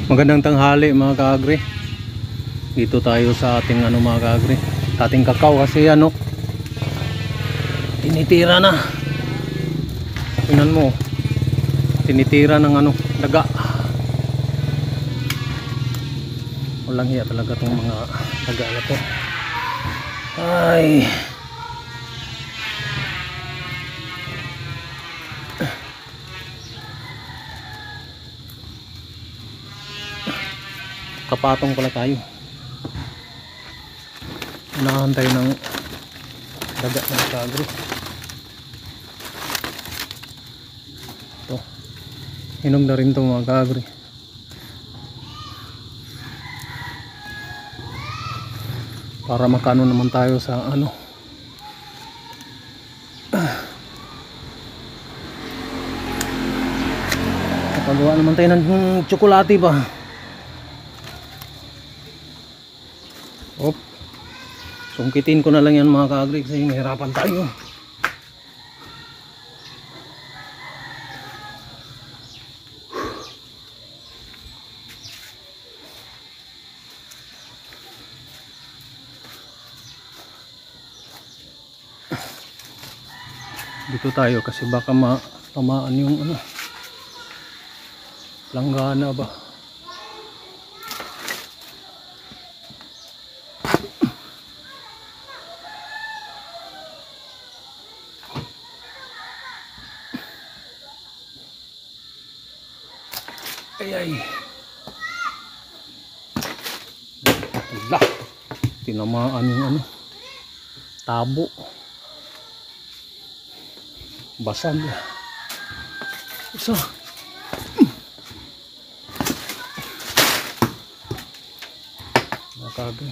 Magandang tanghali mga kaagri. Dito tayo sa ating mga kaagri, ating kakao kasi tinitira na. Tingnan mo, tinitira ng daga. Walang hiya talaga tong mga daga na to. Ay, kapatong pala tayo. Nahantay ng daga ng kaagri. Ito, hinog na rin ito mga kaagri. Para makano naman tayo sa nakagawa naman tayo ng tsokolate ba. Op, sungkitin ko na lang yan mga kaagri kasi mahirapan tayo. Dito tayo kasi baka matamaan yung langgana ba. Ay. Ala, tinamaan yung tabo. Basag. Isa. Nakagay.